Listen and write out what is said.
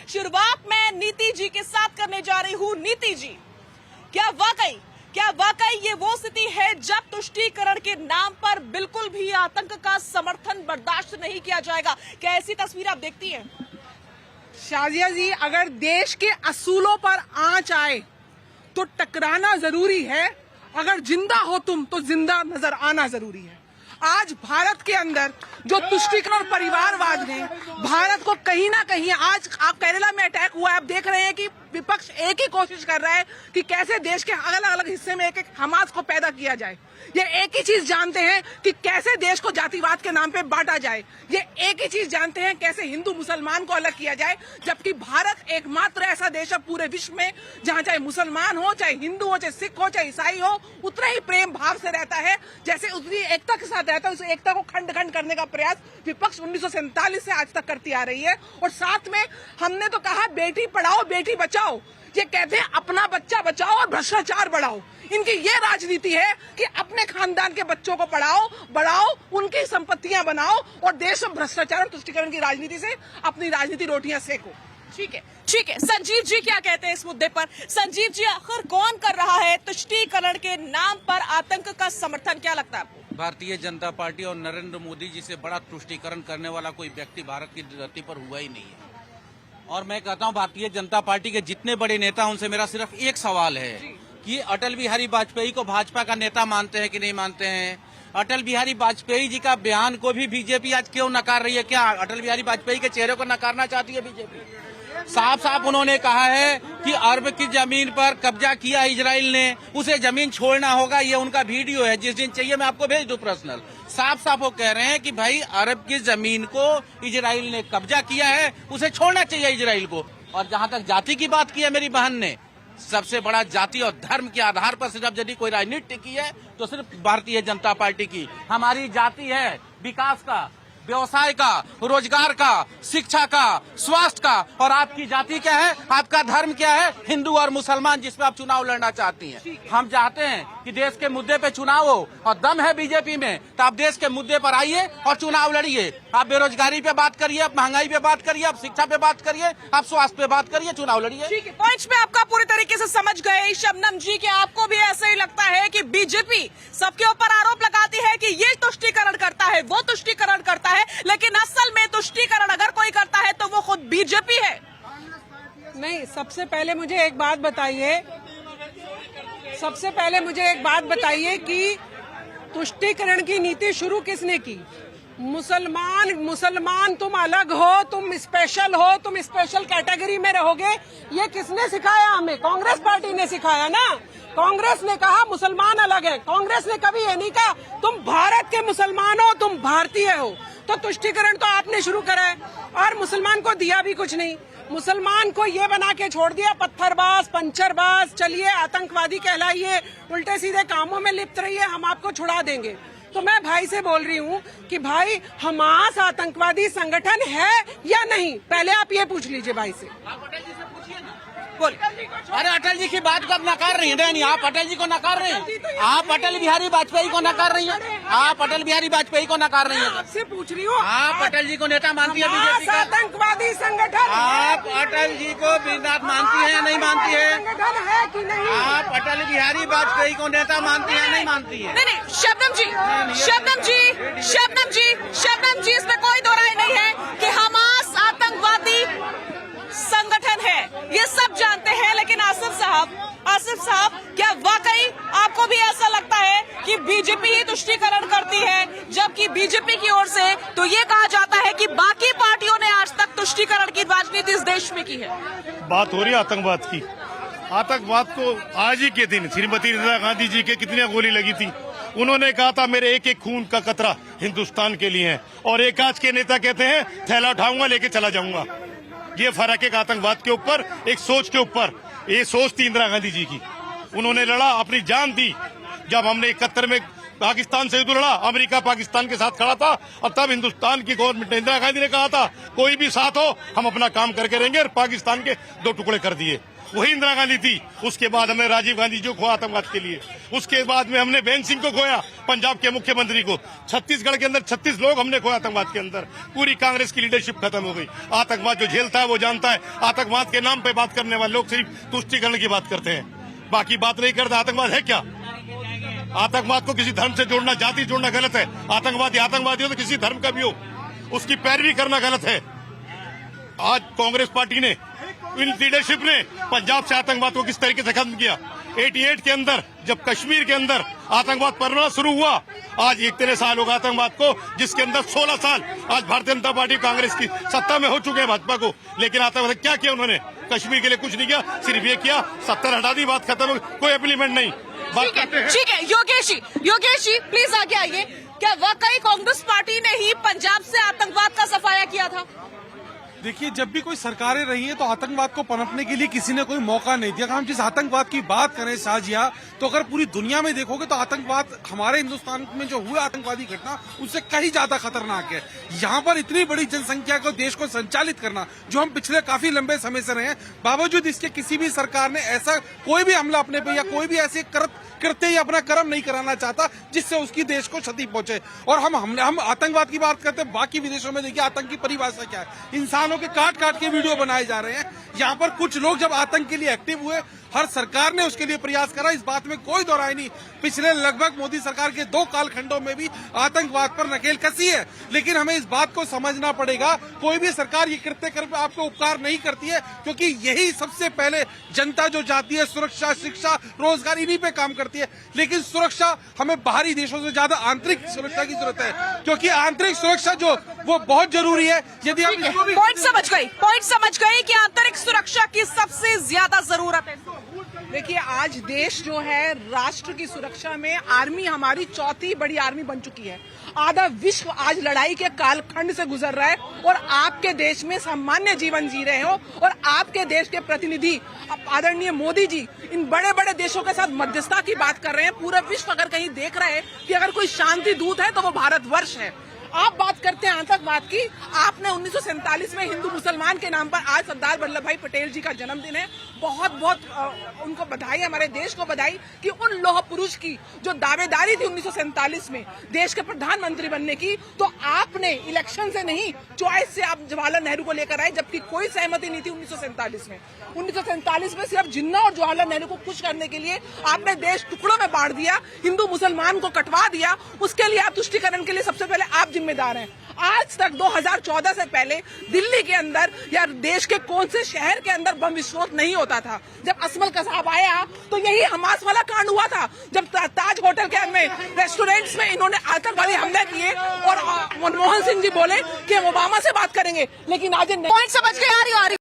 शुरुआत मैं नीति जी के साथ करने जा रही हूँ। नीति जी, क्या वाकई ये वो स्थिति है जब तुष्टीकरण के नाम पर बिल्कुल भी आतंक का समर्थन बर्दाश्त नहीं किया जाएगा? क्या ऐसी तस्वीर आप देखती हैं? शाजिया जी, अगर देश के असूलों पर आंच आए तो टकराना जरूरी है। अगर जिंदा हो तुम तो जिंदा नजर आना जरूरी है। आज भारत के अंदर जो तुष्टीकरण परिवारवाद ने भारत को कहीं ना कहीं, आज आप केरला में अटैक हुआ है, आप देख रहे हैं कि विपक्ष एक ही कोशिश कर रहा है कि कैसे देश के अलग अलग हिस्से में एक एक हमास को पैदा किया जाए। ये एक ही चीज जानते हैं कि कैसे देश को जातिवाद के नाम पे बांटा जाए। ये एक ही चीज जानते हैं कैसे हिंदू मुसलमान को अलग किया जाए, जबकि भारत एकमात्र ऐसा देश है पूरे विश्व में जहां चाहे मुसलमान हो, चाहे हिंदू हो, चाहे सिख हो, चाहे ईसाई हो, उतना ही प्रेम भाव से रहता है जैसे उतनी एकता के साथ रहता है। उस एकता को खंड खंड करने का प्रयास विपक्ष 1947 से आज तक करती आ रही है। और साथ में हमने तो कहा बेटी पढ़ाओ बेटी बचाओ, ये कहते हैं अपना बच्चा बचाओ और भ्रष्टाचार बढ़ाओ। इनकी ये राजनीति है कि अपने खानदान के बच्चों को पढ़ाओ बढ़ाओ, उनकी संपत्तियां बनाओ और देश में भ्रष्टाचार और तुष्टीकरण की राजनीति से अपनी राजनीति रोटियां सेको। ठीक है। संजीव जी क्या कहते हैं इस मुद्दे पर? संजीव जी, आखिर कौन कर रहा है तुष्टीकरण के नाम पर आतंक का समर्थन? क्या लगता है आपको? भारतीय जनता पार्टी और नरेंद्र मोदी जी से बड़ा तुष्टीकरण करने वाला कोई व्यक्ति भारत की धरती पर हुआ ही नहीं है। और मैं कहता हूं भारतीय जनता पार्टी के जितने बड़े नेता, उनसे मेरा सिर्फ एक सवाल है कि अटल बिहारी वाजपेयी को भाजपा का नेता मानते हैं कि नहीं मानते हैं? अटल बिहारी वाजपेयी जी का बयान को भी बीजेपी आज क्यों नकार रही है? क्या अटल बिहारी वाजपेयी के चेहरे को नकारना चाहती है बीजेपी? साफ साफ उन्होंने कहा है कि अरब की जमीन पर कब्जा किया इजराइल ने, उसे जमीन छोड़ना होगा। ये उनका वीडियो है, जिस दिन चाहिए मैं आपको भेज दूं पर्सनल। साफ साफ वो कह रहे हैं कि भाई अरब की जमीन को इजराइल ने कब्जा किया है, उसे छोड़ना चाहिए इजराइल को। और जहां तक जाति की बात की है मेरी बहन ने, सबसे बड़ा जाति और धर्म के आधार पर सिर्फ यदि कोई राजनीति की है तो सिर्फ भारतीय जनता पार्टी की। हमारी जाति है विकास का, व्यवसाय का, रोजगार का, शिक्षा का, स्वास्थ्य का। और आपकी जाति क्या है, आपका धर्म क्या है? हिंदू और मुसलमान, जिसमें आप चुनाव लड़ना चाहती हैं। हम चाहते हैं कि देश के मुद्दे पे चुनाव हो, और दम है बीजेपी में तो आप देश के मुद्दे पर आइए और चुनाव लड़िए। आप बेरोजगारी पे बात करिए, आप महंगाई पे बात करिए, आप शिक्षा पे बात करिए, आप स्वास्थ्य पे बात करिए, चुनाव लड़िए। ठीक है, पॉइंट्स में आपका पूरी तरीके से समझ गए। शबनम जी, क्या आपको भी ऐसे ही लगता है कि बीजेपी सबके ऊपर आरोप लगाती है कि ये तुष्टीकरण करता है, वो तुष्टीकरण करता है, लेकिन असल में तुष्टीकरण अगर कोई करता है तो वो खुद बीजेपी है? नहीं, सबसे पहले मुझे एक बात बताइए कि तुष्टीकरण की नीति शुरू किसने की? मुसलमान तुम अलग हो, तुम स्पेशल हो, तुम स्पेशल कैटेगरी में रहोगे, ये किसने सिखाया हमें? कांग्रेस पार्टी ने सिखाया ना। कांग्रेस ने कहा मुसलमान अलग है। कांग्रेस ने कभी ये नहीं कहा तुम भारत के मुसलमान हो, तुम भारतीय हो। तो तुष्टीकरण तो आपने शुरू करा है और मुसलमान को दिया भी कुछ नहीं। मुसलमान को ये बना के छोड़ दिया पत्थरबाज, पंचरबाज, चलिए आतंकवादी कहलाइए, उल्टे सीधे कामों में लिप्त रहिए, हम आपको छुड़ा देंगे। तो मैं भाई से बोल रही हूँ कि भाई हमास आतंकवादी संगठन है या नहीं, पहले आप ये पूछ लीजिए भाई से। अरे अटल जी की बात को आप नकार रही हैं, आप अटल जी को नकार रहे हैं, आप अटल बिहारी वाजपेयी को नकार रही हैं, आप अटल बिहारी वाजपेयी को नकार रही हैं। आपसे पूछ रही हूँ, आप अटल जी को नेता मानती है बीजेपी का? आतंकवादी संगठन आप अटल जी को नेता मानती है या नहीं मानती है? संगठन है कि नहीं? आप अटल बिहारी वाजपेयी को नेता मानती है नहीं मानती है? नहीं, शबनम जी, इसमें कोई दो राय नहीं है कि हमास आतंकवादी संगठन है, ये सब जानते हैं। लेकिन आसिफ साहब, क्या वाकई आपको भी ऐसा लगता है कि बीजेपी ही तुष्टीकरण करती है, जबकि बीजेपी की ओर से तो ये कहा जाता है कि बाकी पार्टियों ने आज तक तुष्टीकरण की राजनीति इस देश में की है? बात हो रही है आतंकवाद की। आतंकवाद को आज ही के दिन श्रीमती इंदिरा गांधी जी के कितनी गोली लगी थी। उन्होंने कहा था मेरे एक एक खून का कतरा हिंदुस्तान के लिए है, और एक आज के नेता कहते हैं थैला उठाऊंगा लेके चला जाऊंगा। ये फर्क है आतंकवाद के ऊपर, एक सोच के ऊपर। ये सोच थी इंदिरा गांधी जी की, उन्होंने लड़ा, अपनी जान दी। जब हमने 71 में पाकिस्तान से युद्ध लड़ा, अमेरिका पाकिस्तान के साथ खड़ा था, और तब हिंदुस्तान की गवर्नमेंट इंदिरा गांधी ने कहा था कोई भी साथ हो हम अपना काम करके रहेंगे, और पाकिस्तान के 2 टुकड़े कर दिए। वही इंदिरा गांधी थी। उसके बाद हमने राजीव गांधी जो खोया आतंकवाद के लिए, उसके बाद में हमने बेन सिंह को खोया, पंजाब के मुख्यमंत्री को। छत्तीसगढ़ के अंदर 36 लोग हमने खोया आतंकवाद के अंदर। पूरी कांग्रेस की लीडरशिप खत्म हो गई। आतंकवाद जो झेलता है वो जानता है। आतंकवाद के नाम पे बात करने वाले लोग सिर्फ तुष्टीकरण की बात करते हैं, बाकी बात नहीं करते। आतंकवाद है क्या? आतंकवाद को किसी धर्म से जोड़ना, जाति जोड़ना गलत है। आतंकवादी हो तो किसी धर्म का भी हो, उसकी पैरवी करना गलत है। आज कांग्रेस पार्टी ने, इन लीडरशिप ने पंजाब से आतंकवाद को किस तरीके से खत्म किया। 88 के अंदर जब कश्मीर के अंदर आतंकवाद पनपना शुरू हुआ, आज इतने साल हो गए आतंकवाद को, जिसके अंदर 16 साल आज भारतीय जनता पार्टी कांग्रेस की सत्ता में हो चुके हैं भाजपा को। लेकिन आतंकवाद क्या किया उन्होंने? कश्मीर के लिए कुछ नहीं किया, सिर्फ ये किया 70 हटा दी, बात खत्म हो गई, कोई इम्प्लीमेंट नहीं। ठीक है योगेश जी प्लीज आगे आइए। क्या वाकई कांग्रेस पार्टी ने ही पंजाब से आतंकवाद का सफाया किया था? देखिए, जब भी कोई सरकारें रही हैं तो आतंकवाद को पनपने के लिए किसी ने कोई मौका नहीं दिया। हम जिस आतंकवाद की बात करें शाजिया, तो अगर पूरी दुनिया में देखोगे तो आतंकवाद हमारे हिंदुस्तान में जो हुआ आतंकवादी घटना उससे कहीं ज्यादा खतरनाक है। यहाँ पर इतनी बड़ी जनसंख्या को, देश को संचालित करना, जो हम पिछले काफी लंबे समय से रहे हैं, बावजूद इसके किसी भी सरकार ने ऐसा कोई भी हमला अपने पे या कोई भी ऐसे कृत्य या अपना कर्म नहीं कराना चाहता जिससे उसकी देश को क्षति पहुंचे। और हम आतंकवाद की बात करते हैं, बाकी विदेशों में देखिए आतंक की परिभाषा क्या है। इंसानों के काट काट के वीडियो बनाए जा रहे हैं। यहाँ पर कुछ लोग जब आतंक के लिए एक्टिव हुए, हर सरकार ने उसके लिए प्रयास करा, इस बात में कोई दो राय नहीं। पिछले लगभग मोदी सरकार के 2 कालखंडों में भी आतंकवाद पर नकेल कसी है। लेकिन हमें इस बात को समझना पड़ेगा, कोई भी सरकार ये कृत्य कर आपको उपकार नहीं करती है, क्योंकि यही सबसे पहले जनता जो चाहती है, सुरक्षा, शिक्षा, रोजगार, इन्हीं पे काम करती है। लेकिन सुरक्षा हमें बाहरी देशों से ज्यादा आंतरिक सुरक्षा की जरूरत है, क्योंकि आंतरिक सुरक्षा जो वो बहुत जरूरी है। यदि हम पॉइंट समझ गए कि आंतरिक सुरक्षा की सबसे ज्यादा जरूरत है। देखिए, आज देश जो है राष्ट्र की सुरक्षा में आर्मी हमारी चौथी बड़ी आर्मी बन चुकी है। आधा विश्व आज लड़ाई के कालखंड से गुजर रहा है और आपके देश में सामान्य जीवन जी रहे हो, और आपके देश के प्रतिनिधि आदरणीय मोदी जी इन बड़े बड़े देशों के साथ मध्यस्थता की बात कर रहे हैं। पूरा विश्व अगर कहीं देख रहा है कि अगर कोई शांति दूत है तो वो भारतवर्ष है। आप बात करते हैं आतंकवाद की। आपने 1947 में हिंदू मुसलमान के नाम पर, आज सरदार वल्लभ भाई पटेल जी का जन्मदिन है, बहुत बहुत उनको बधाई, हमारे देश को बधाई कि उन लौह पुरुष की जो दावेदारी थी 1947 में देश के प्रधानमंत्री बनने की, तो आपने इलेक्शन से नहीं, चॉइस से आप जवाहरलाल नेहरू को लेकर आए, जबकि कोई सहमति नहीं थी 1947 में। 1947 में सिर्फ जिन्ना और जवाहरलाल नेहरू को खुश करने के लिए आपने देश टुकड़ों में बांट दिया, हिंदू मुसलमान को कटवा दिया। उसके लिए आप तुष्टीकरण के लिए सबसे पहले आप जिम्मेदार हैं। आज तक 2014 से पहले दिल्ली के अंदर या देश के कौन से शहर के अंदर बम विस्फोट नहीं होता था। जब असमल कसाब आया तो यही हमास वाला कांड हुआ था, जब ताज होटल के में रेस्टोरेंट्स में इन्होंने आतंकवादी हमले किए और मनमोहन सिंह जी बोले कि हम ओबामा से बात करेंगे। लेकिन आज पॉइंट समझ के आ रही